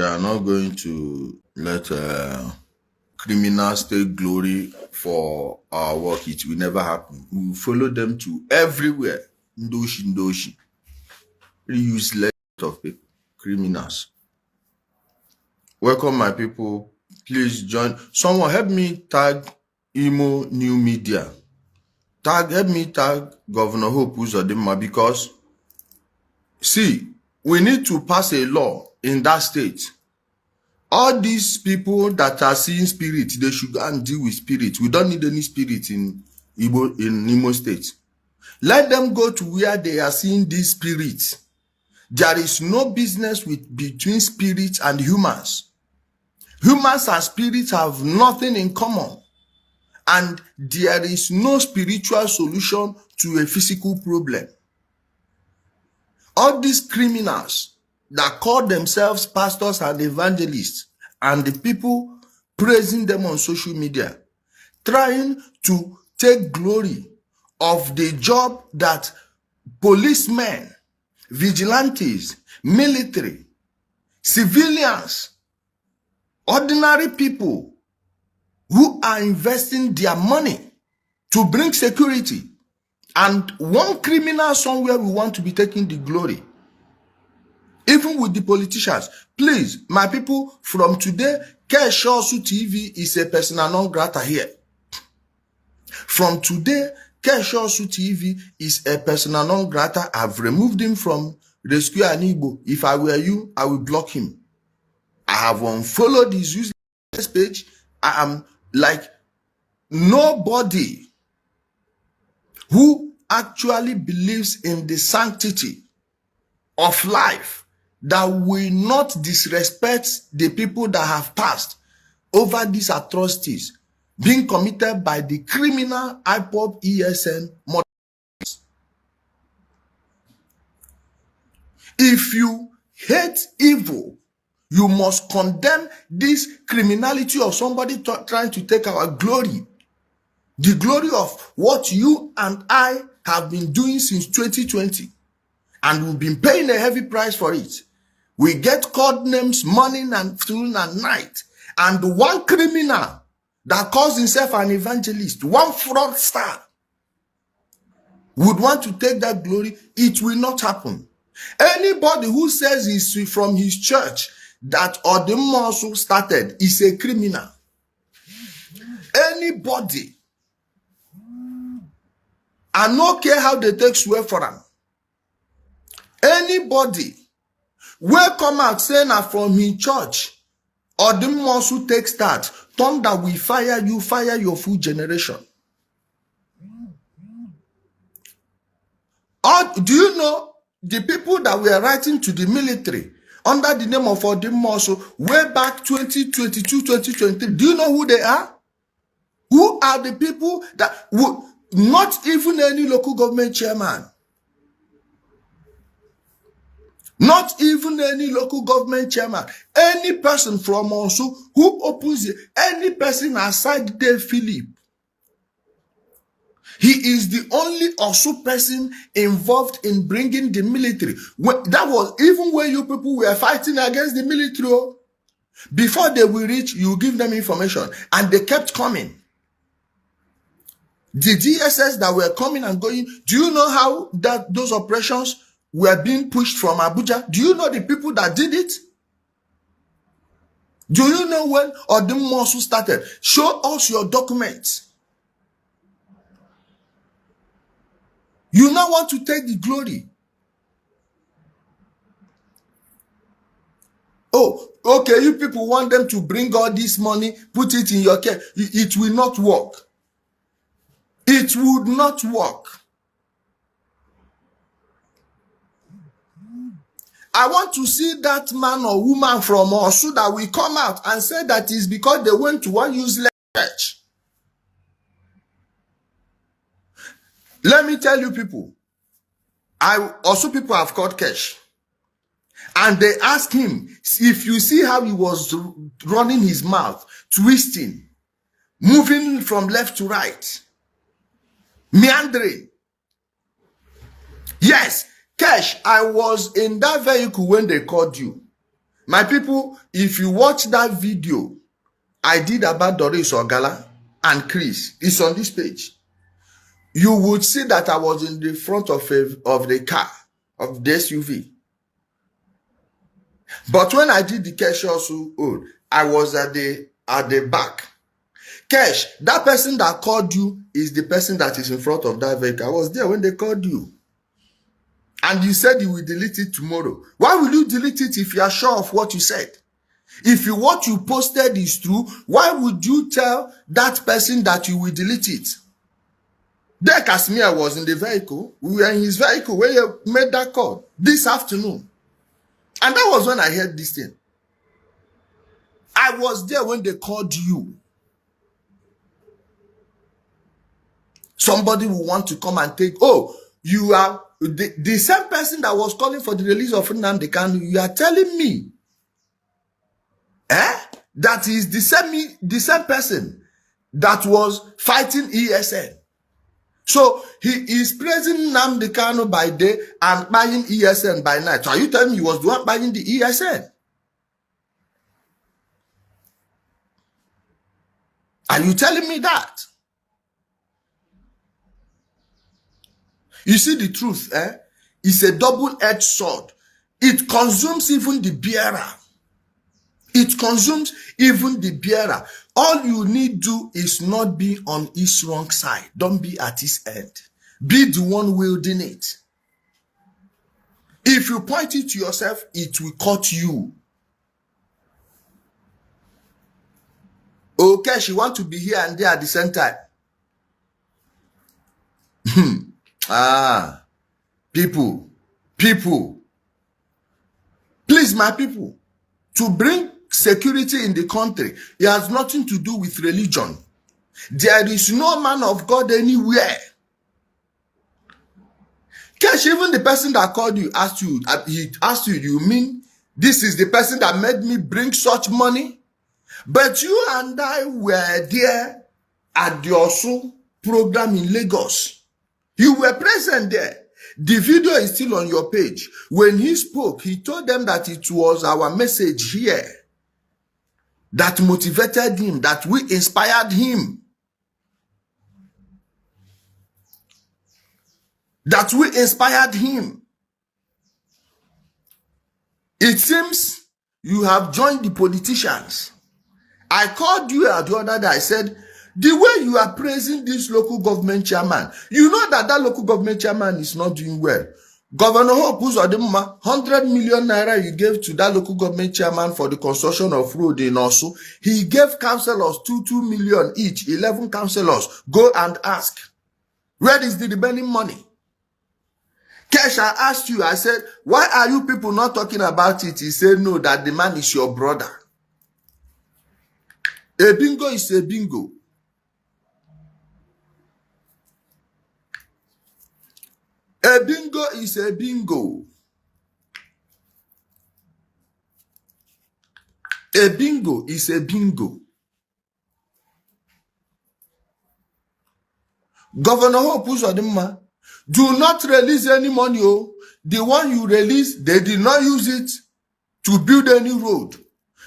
we are not going to let criminals take glory for our work. It will never happen. We will follow them to everywhere. Ndoshi. Useless of people, criminals. Welcome, my people. Please join. Someone help me tag Imo New Media. Help me tag Governor Hope Uzodinma, because see, we need to pass a law in that state. All these people that are seeing spirit, they should go and deal with spirit. We don't need any spirit in Imo State. Let them go to where they are seeing these spirits. There is no business between spirits and humans. Humans and spirits have nothing in common. And there is no spiritual solution to a physical problem. All these criminals that call themselves pastors and evangelists, and the people praising them on social media, trying to take glory of the job that policemen, vigilantes, military, civilians, ordinary people who are investing their money to bring security, and one criminal somewhere will want to be taking the glory. Even with the politicians. Please, my people, from today, Kesh Orsu TV is a persona non grata here. From today, Kesh Orsu TV is a persona non grata. I've removed him from Rescue Anibo. If I were you, I will block him. I have unfollowed his useless page. I am like nobody who actually believes in the sanctity of life that will not disrespect the people that have passed over these atrocities being committed by the criminal IPOB ESN models. If you hate evil, you must condemn this criminality of somebody trying to take our glory. The glory of what you and I have been doing since 2020. And we've been paying a heavy price for it. We get code names morning and afternoon and night. And one criminal that calls himself an evangelist, one fraudster, would want to take that glory. It will not happen. Anybody who says he's from his church that Orsu started is a criminal. Anybody. I don't care how they take swear for them. Anybody will come out saying that from his church or the Orsu take start, thunder will fire your full generation. Or do you know the people that were writing to the military under the name of Odim Orsu way back 2022, 2023? Do you know who they are? Who are the people that would not even any local government chairman? Not even any local government chairman. Any person from Orsu who opens it, any person aside Dave Philip. He is the only Orsu person involved in bringing the military. That was even when you people were fighting against the military. Before they will reach, you give them information. And they kept coming. The DSS that were coming and going, do you know how those operations were being pushed from Abuja? Do you know the people that did it? Do you know when Odim Orsu started? Show us your documents. You now want to take the glory. Oh, okay, you people want them to bring all this money, put it in your care. It will not work. It would not work. I want to see that man or woman from Orsu that will come out and say that it's because they went to one useless church. Let me tell you people, Orsu people have called Kesh. And they asked him, if you see how he was running his mouth, twisting, moving from left to right, meandering. Yes, Kesh, I was in that vehicle when they called you. My people, if you watch that video I did about Doris Ogala and Chris, it's on this page. You would see that I was in the front of the car, of the SUV. But when I did the Kesh Orsu, I was at the back. Kesh, that person that called you is the person that is in front of that vehicle. I was there when they called you. And you said you will delete it tomorrow. Why will you delete it if you are sure of what you said? If what you posted is true, why would you tell that person that you will delete it? There, Casimir was in the vehicle. We were in his vehicle when you made that call this afternoon. And that was when I heard this thing. I was there when they called you. Somebody will want to come and take, you are the same person that was calling for the release of Nnamdi Kanu. You are telling me that is the same person that was fighting ESN. So he is praising Nnamdi Kanu by day and buying ESN by night. So are you telling me he was the one buying the ESN? Are you telling me that? You see the truth, It's a double-edged sword. It consumes even the bearer. It consumes even the bearer. All you need to do is not be on his wrong side. Don't be at his end. Be the one wielding it. If you point it to yourself, it will cut you. Okay, she want to be here and there at the same time. People, please, my people, to bring security in the country, it has nothing to do with religion. There is no man of God anywhere. Kesh, even the person that called you asked you, you mean this is the person that made me bring such money? But you and I were there at the Orsu program in Lagos. You were present there. The video is still on your page. When he spoke, he told them that it was our message here that motivated him, that we inspired him. That we inspired him. It seems you have joined the politicians. I called you the other day. I said, the way you are praising this local government chairman, you know that local government chairman is not doing well. Governor Hope Uzodimma, 100 million naira you gave to that local government chairman for the construction of road in Orsu. He gave councillors 2 million each, 11 councillors. Go and ask. Where is the remaining money? Kesh, I asked you, I said, why are you people not talking about it? He said, no, that the man is your brother. A bingo is a bingo. A bingo is a bingo. A bingo is a bingo. Governor Hope Uzodimma, do not release any money. The one you release, they did not use it to build any road.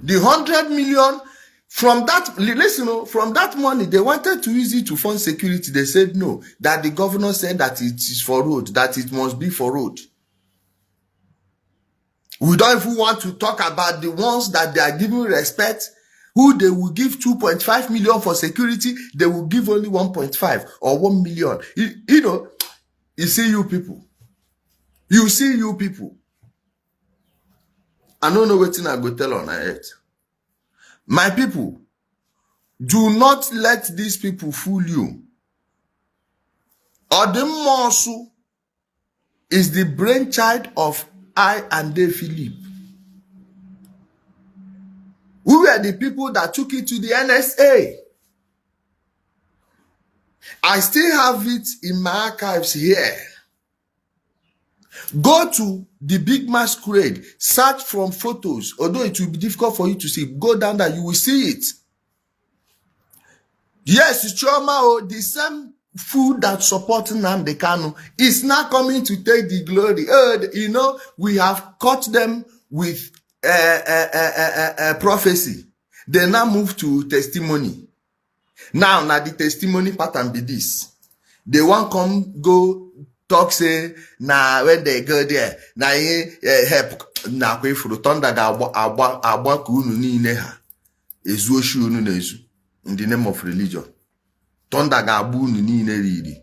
The 100 million, from that, listen, from that money, they wanted to use it to fund security. They said no, that the governor said that it is for road, that it must be for road. We don't even want to talk about the ones that they are giving respect, who they will give 2.5 million for security, they will give only 1.5 or 1 million. You see you people. You see you people. I don't know what I go tell on it. My people, do not let these people fool you. Ebuka Obi is the brainchild of I and De Philip. We were the people that took it to the NSA. I still have it in my archives here. Go to the big masquerade, search from photos, although it will be difficult for you to see. Go down there, you will see it. Yes, Chioma, the same food that supports Nnamdi Kanu is now coming to take the glory. We have caught them with prophecy. They now move to testimony. Now the testimony pattern be this. They won't come go talk say na when they go there na help na kwe for thunder ga agba ka unu niile ha ezu oshi unu na ezu in the name of religion. Thunder ga agba unu niile riri.